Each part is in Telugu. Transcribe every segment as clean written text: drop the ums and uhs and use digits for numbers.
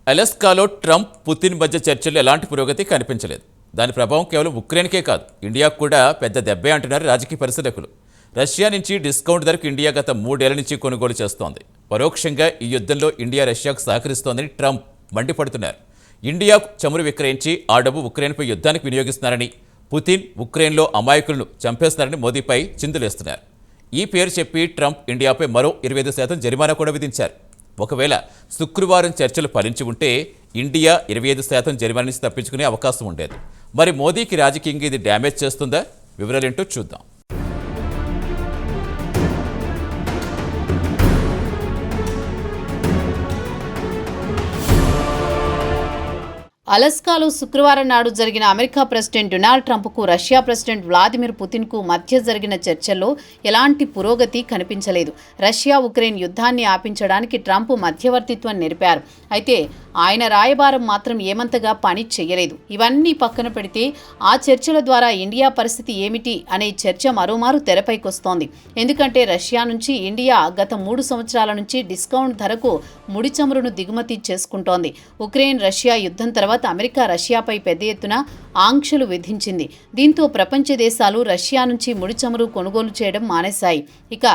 అలస్కాలో ట్రంప్ పుతిన్ మధ్య చర్చలు ఎలాంటి పురోగతి కనిపించలేదు. దాని ప్రభావం కేవలం ఉక్రెయిన్కే కాదు, ఇండియాకు కూడా పెద్ద దెబ్బే అంటున్నారు రాజకీయ పరిశీలకులు. రష్యా నుంచి డిస్కౌంట్ ధరకు ఇండియా గత 3 ఏళ్ల నుంచి కొనుగోలు చేస్తోంది. పరోక్షంగా ఈ యుద్ధంలో ఇండియా రష్యాకు సహకరిస్తోందని ట్రంప్ మండిపడుతున్నారు. ఇండియాకు చమురు విక్రయించి ఆ డబ్బు ఉక్రెయిన్పై యుద్ధానికి వినియోగిస్తున్నారని, పుతిన్ ఉక్రెయిన్లో అమాయకులను చంపేస్తున్నారని మోదీపై చిందులేస్తున్నారు. ఈ పేరు చెప్పి ట్రంప్ ఇండియాపై మరో 25% జరిమానా కూడా విధించారు. ఒకవేళ శుక్రవారం చర్చలు ఫలించి ఉంటే ఇండియా 25% జరిమానా నుంచి తప్పించుకునే అవకాశం ఉండేది. మరి మోదీకి రాజకీయంగా ఇది డ్యామేజ్ చేస్తుందా? వివరాలేంటో చూద్దాం. అలస్కాలో శుక్రవారం నాడు జరిగిన అమెరికా ప్రెసిడెంట్ డొనాల్డ్ ట్రంప్కు రష్యా ప్రెసిడెంట్ వ్లాదిమిర్ పుతిన్కు మధ్య జరిగిన చర్చల్లో ఎలాంటి పురోగతి కనిపించలేదు. రష్యా ఉక్రెయిన్ యుద్ధాన్ని ఆపించడానికి ట్రంప్ మధ్యవర్తిత్వం నెరిపారు. అయితే ఆయన రాయబారం మాత్రం ఏమంతగా పని చేయలేదు. ఇవన్నీ పక్కన పెడితే ఆ చర్చల ద్వారా ఇండియా పరిస్థితి ఏమిటి అనే చర్చ మరోమారు తెరపైకొస్తోంది. ఎందుకంటే రష్యా నుంచి ఇండియా గత 3 సంవత్సరాల నుంచి డిస్కౌంట్ ధరకు ముడి చమురును దిగుమతి చేసుకుంటోంది. ఉక్రెయిన్ రష్యా యుద్ధం తర్వాత అమెరికా రష్యాపై పెద్ద ఎత్తున ఆంక్షలు విధించింది. దీంతో ప్రపంచ దేశాలు రష్యా నుంచి ముడి చమురు కొనుగోలు చేయడం మానేశాయి. ఇక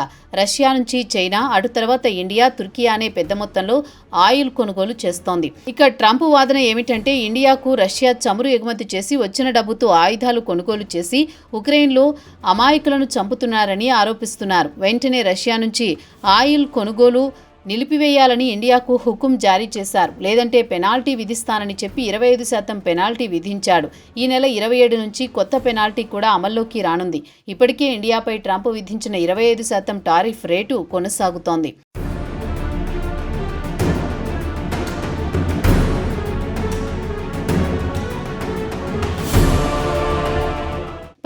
రష్యా నుంచి చైనా, అటు తర్వాత ఇండియా, తుర్కియానే పెద్ద మొత్తంలో ఆయిల్ కొనుగోలు చేస్తోంది. ఇక ట్రంప్ వాదన ఏమిటంటే ఇండియాకు రష్యా చమురు ఎగుమతి చేసి వచ్చిన డబ్బుతో ఆయుధాలు కొనుగోలు చేసి ఉక్రెయిన్లో అమాయకులను చంపుతున్నారని ఆరోపిస్తున్నారు. వెంటనే రష్యా నుంచి ఆయిల్ కొనుగోలు నిలిపివేయాలని ఇండియాకు హుకుం జారీ చేశారు. లేదంటే పెనాల్టీ విధిస్తానని చెప్పి 25% పెనాల్టీ విధించాడు. ఈ నెల 27 నుంచి కొత్త పెనాల్టీ కూడా అమల్లోకి రానుంది. ఇప్పటికే ఇండియాపై ట్రంప్ విధించిన 25% టారిఫ్ రేటు కొనసాగుతోంది.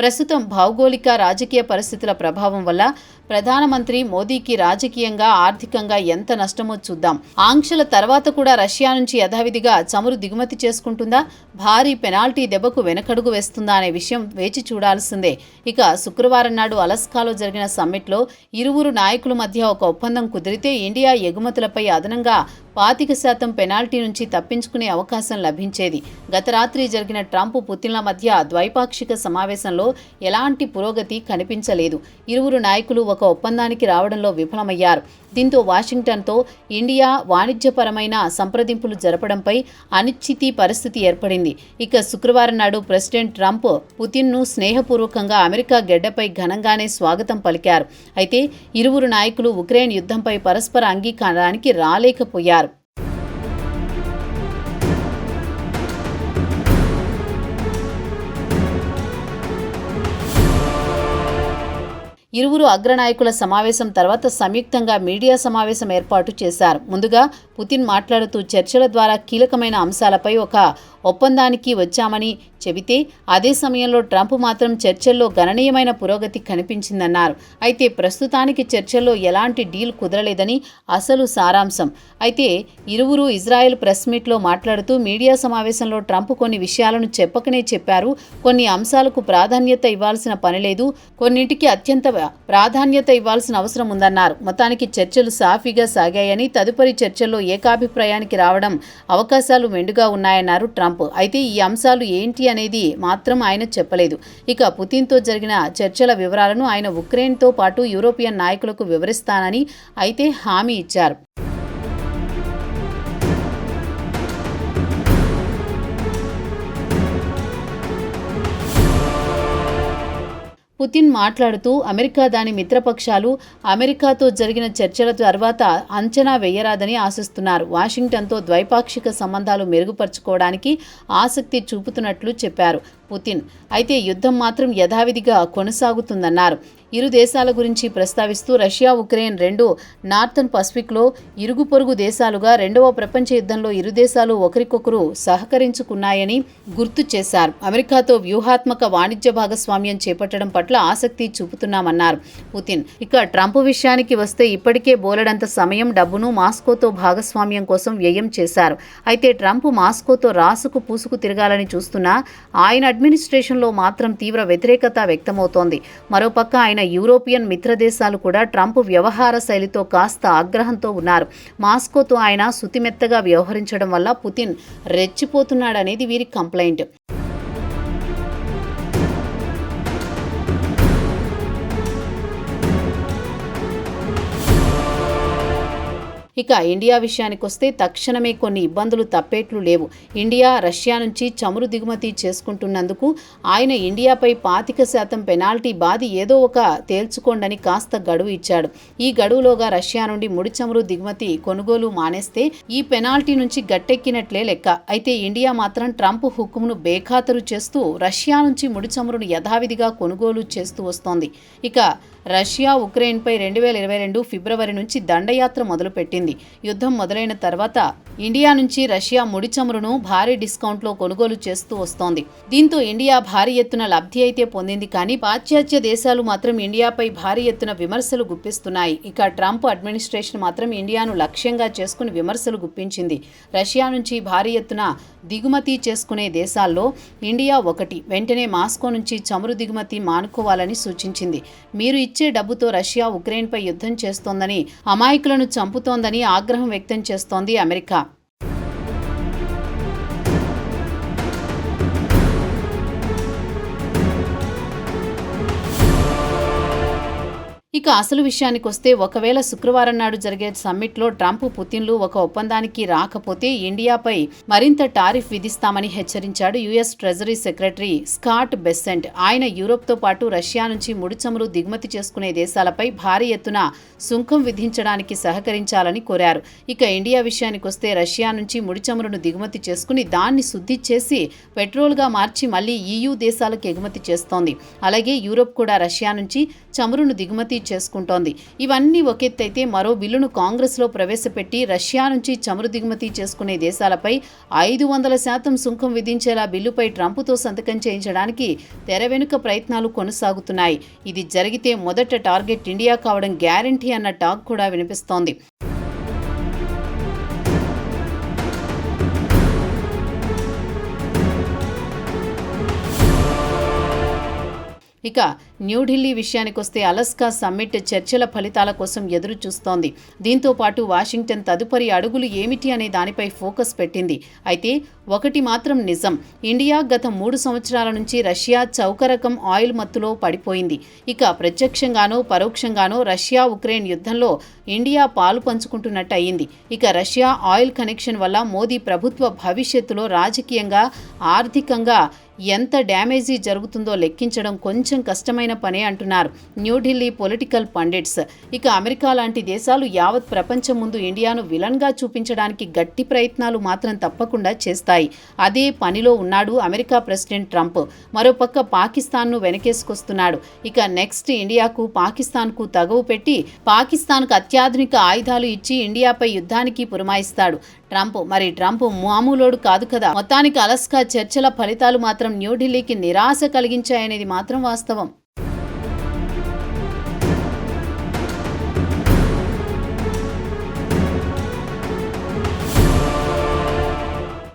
ప్రస్తుతం భౌగోళిక రాజకీయ పరిస్థితుల ప్రభావం వల్ల ప్రధానమంత్రి మోదీకి రాజకీయంగా, ఆర్థికంగా ఎంత నష్టమో చూద్దాం. ఆంక్షల తర్వాత కూడా రష్యా నుంచి యథావిధిగా చమురు దిగుమతి చేసుకుంటుందా? భారీ పెనాల్టీ దెబ్బకు వెనకడుగు వేస్తుందా అనే విషయం వేచి చూడాల్సిందే. ఇక శుక్రవారం నాడు అలస్కాలో జరిగిన సమ్మిట్లో ఇరువురు నాయకుల మధ్య ఒక ఒప్పందం కుదిరితే ఇండియా ఎగుమతులపై అదనంగా 25% పెనాల్టీ నుంచి తప్పించుకునే అవకాశం లభించేది. గత రాత్రి జరిగిన ట్రంప్, పుతిన్ల మధ్య ద్వైపాక్షిక సమావేశంలో ఎలాంటి పురోగతి కనిపించలేదు. ఇరువురు నాయకులు ఒక ఒప్పందానికి రావడంలో విఫలమయ్యారు. దీంతో వాషింగ్టన్తో ఇండియా వాణిజ్యపరమైన సంప్రదింపులు జరపడంపై అనిశ్చితి పరిస్థితి ఏర్పడింది. ఇక శుక్రవారం నాడు ప్రెసిడెంట్ ట్రంప్ పుతిన్ను స్నేహపూర్వకంగా అమెరికా గడ్డపై ఘనంగానే స్వాగతం పలికారు. అయితే ఇరువురు నాయకులు ఉక్రెయిన్ యుద్ధంపై పరస్పర అంగీకారానికి రాలేకపోయారు. ఇరువురు అగ్రనాయకుల సమావేశం తర్వాత సంయుక్తంగా మీడియా సమావేశం ఏర్పాటు చేశారు. ముందుగా పుతిన్ మాట్లాడుతూ చర్చల ద్వారా కీలకమైన అంశాలపై ఒక ఒప్పందానికి వచ్చామని చెబితే, అదే సమయంలో ట్రంప్ మాత్రం చర్చల్లో గణనీయమైన పురోగతి కనిపించిందన్నారు. అయితే ప్రస్తుతానికి చర్చల్లో ఎలాంటి డీల్ కుదరలేదని అసలు సారాంశం. అయితే ఇరువురు ఇజ్రాయెల్ ప్రెస్ మీట్లో మాట్లాడుతూ మీడియా సమావేశంలో ట్రంప్ కొన్ని విషయాలను చెప్పకనే చెప్పారు. కొన్ని అంశాలకు ప్రాధాన్యత ఇవ్వాల్సిన పని లేదు, కొన్నింటికి అత్యంత ప్రాధాన్యత ఇవ్వాల్సిన అవసరం ఉందన్నారు. మొత్తానికి చర్చలు సాఫీగా సాగాయని, తదుపరి చర్చల్లో ఏకాభిప్రాయానికి రావడం అవకాశాలు మెండుగా ఉన్నాయన్నారు ట్రంప్. అయితే ఈ అంశాలు ఏంటి అనేది మాత్రం ఆయన చెప్పలేదు. ఇక పుతిన్తో జరిగిన చర్చల వివరాలను ఆయన ఉక్రెయిన్తో పాటు యూరోపియన్ నాయకులకు వివరిస్తానని అయితే హామీ ఇచ్చారు. పుతిన్ మాట్లాడుతూ అమెరికా, దాని మిత్రపక్షాలు అమెరికాతో జరిగిన చర్చల తర్వాత అంచనా వేయరాదని ఆశిస్తున్నారు. వాషింగ్టన్తో ద్వైపాక్షిక సంబంధాలు మెరుగుపరుచుకోవడానికి ఆసక్తి చూపుతున్నట్లు చెప్పారు పుతిన్. అయితే యుద్ధం మాత్రం యథావిధిగా కొనసాగుతుందన్నారు. ఇరు దేశాల గురించి ప్రస్తావిస్తూ రష్యా, ఉక్రెయిన్ రెండు నార్థన్ పసిఫిక్లో ఇరుగు పొరుగు దేశాలుగా రెండవ ప్రపంచ యుద్ధంలో ఇరు దేశాలు ఒకరికొకరు సహకరించుకున్నాయని గుర్తు చేశారు. అమెరికాతో వ్యూహాత్మక వాణిజ్య భాగస్వామ్యం చేపట్టడం పట్ల ఆసక్తి చూపుతున్నామన్నారు పుతిన్. ఇక ట్రంప్ విషయానికి వస్తే ఇప్పటికే బోలెడంత సమయం, డబ్బును మాస్కోతో భాగస్వామ్యం కోసం వ్యయం చేశారు. అయితే ట్రంప్ మాస్కోతో రాసుకు పూసుకు తిరగాలని చూస్తున్నా ఆయన అడ్మినిస్ట్రేషన్లో మాత్రం తీవ్ర వ్యతిరేకత వ్యక్తమవుతోంది. మరోపక్క ఆయన యూరోపియన్ మిత్రదేశాలు కూడా ట్రంప్ వ్యవహార శైలితో కాస్త ఆగ్రహంతో ఉన్నారు. మాస్కోతో ఆయన సుతిమెత్తగా వ్యవహరించడం వల్ల పుతిన్ రెచ్చిపోతున్నాడనేది వీరి కంప్లైంట్. ఇక ఇండియా విషయానికొస్తే తక్షణమే కొన్ని ఇబ్బందులు తప్పేట్లు లేవు. ఇండియా రష్యా నుంచి చమురు దిగుమతి చేసుకుంటున్నందుకు ఆయన ఇండియాపై 25% పెనాల్టీ బాది ఏదో ఒక తేల్చుకోండని కాస్త గడువు ఇచ్చాడు. ఈ గడువులోగా రష్యా నుండి ముడి చమురు దిగుమతి కొనుగోలు మానేస్తే ఈ పెనాల్టీ నుంచి గట్టెక్కినట్లే లెక్క. అయితే ఇండియా మాత్రం ట్రంప్ హుకుమును బేఖాతరు చేస్తూ రష్యా నుంచి ముడి చమురును యథావిధిగా కొనుగోలు చేస్తూ వస్తోంది. ఇక రష్యా ఉక్రెయిన్పై 2022 ఫిబ్రవరి నుంచి దండయాత్ర మొదలుపెట్టింది. యుద్ధం మొదలైన తర్వాత ఇండియా నుంచి రష్యా ముడి చమురును భారీ డిస్కౌంట్లో కొనుగోలు చేస్తూ వస్తోంది. దీంతో ఇండియా భారీ ఎత్తున లబ్ధి అయితే పొందింది. కానీ పాశ్చాత్య దేశాలు మాత్రం ఇండియాపై భారీ ఎత్తున విమర్శలు గుప్పిస్తున్నాయి. ఇక ట్రంప్ అడ్మినిస్ట్రేషన్ మాత్రం ఇండియాను లక్ష్యంగా చేసుకుని విమర్శలు గుప్పించింది. రష్యా నుంచి భారీ ఎత్తున దిగుమతి చేసుకునే దేశాల్లో ఇండియా ఒకటి. వెంటనే మాస్కో నుంచి చమురు దిగుమతి మానుకోవాలని సూచించింది. మీరు ఇచ్చే డబ్బుతో రష్యా ఉక్రెయిన్పై యుద్ధం చేస్తోందని, అమాయకులను చంపుతోందని ఆగ్రహం వ్యక్తం చేస్తోంది అమెరికా. ఇక అసలు విషయానికొస్తే ఒకవేళ శుక్రవారం నాడు జరిగే సమ్మిట్లో ట్రంప్ పుతిన్లు ఒక ఒప్పందానికి రాకపోతే ఇండియాపై మరింత టారిఫ్ విధిస్తామని హెచ్చరించాడు US treasury secretary Scott Bessent. ఆయన యూరోప్తో పాటు రష్యా నుంచి ముడి చమురు దిగుమతి చేసుకునే దేశాలపై భారీ ఎత్తున సుంకం విధించడానికి సహకరించాలని కోరారు. ఇక ఇండియా విషయానికొస్తే రష్యా నుంచి ముడి చమురును దిగుమతి చేసుకుని దాన్ని శుద్ధి చేసి పెట్రోల్గా మార్చి మళ్లీ EU దేశాలకు ఎగుమతి చేస్తోంది. అలాగే యూరోప్ కూడా రష్యా నుంచి చమురును దిగుమతి చేసుకుంటోంది. ఇవన్నీ ఒకెత్తైతే మరో బిల్లును కాంగ్రెస్లో ప్రవేశపెట్టి రష్యా నుంచి చమురు దిగుమతి చేసుకునే దేశాలపై 500% సుంకం విధించేలా బిల్లుపై ట్రంప్తో సంతకం చేయించడానికి తెర వెనుక ప్రయత్నాలు కొనసాగుతున్నాయి. ఇది జరిగితే మొదట టార్గెట్ ఇండియా కావడం గ్యారంటీ అన్న టాక్ కూడా వినిపిస్తోంది. ఇక న్యూఢిల్లీ విషయానికొస్తే అలస్కా సమ్మిట్ చర్చల ఫలితాల కోసం ఎదురు చూస్తోంది. దీంతో పాటు వాషింగ్టన్ తదుపరి అడుగులు ఏమిటి అనే దానిపై ఫోకస్ పెట్టింది. అయితే ఒకటి మాత్రం నిజం, ఇండియా గత 3 సంవత్సరాల నుంచి రష్యా చౌకరకం ఆయిల్ మత్తులో పడిపోయింది. ఇక ప్రత్యక్షంగానో పరోక్షంగానో రష్యా ఉక్రెయిన్ యుద్ధంలో ఇండియా పాలు పంచుకుంటున్నట్టు అయింది. ఇక రష్యా ఆయిల్ కనెక్షన్ వల్ల మోదీ ప్రభుత్వ భవిష్యత్తులో రాజకీయంగా, ఆర్థికంగా ఎంత డ్యామేజీ జరుగుతుందో లెక్కించడం కొంచెం కష్టమైన పనే అంటున్నారు న్యూఢిల్లీ పొలిటికల్ పండిట్స్. ఇక అమెరికా లాంటి దేశాలు యావత్ ప్రపంచం ముందు ఇండియాను విలన్గా చూపించడానికి గట్టి ప్రయత్నాలు మాత్రం తప్పకుండా చేస్తాయి. అదే పనిలో ఉన్నాడు అమెరికా ప్రెసిడెంట్ ట్రంప్. మరోపక్క పాకిస్తాన్ను వెనకేసుకొస్తున్నాడు. ఇక నెక్స్ట్ ఇండియాకు పాకిస్తాన్కు తగవు పెట్టి పాకిస్తాన్కు అత్యాధునిక ఆయుధాలు ఇచ్చి ఇండియాపై యుద్ధానికి పురమాయిస్తాడు ట్రంప్. మరి ట్రంప్ మామూలోడు కాదు కదా. మొత్తానికి అలస్కా చర్చల ఫలితాలు మాత్రం న్యూఢిల్లీకి నిరాశ కలిగించాయనేది మాత్రం వాస్తవం.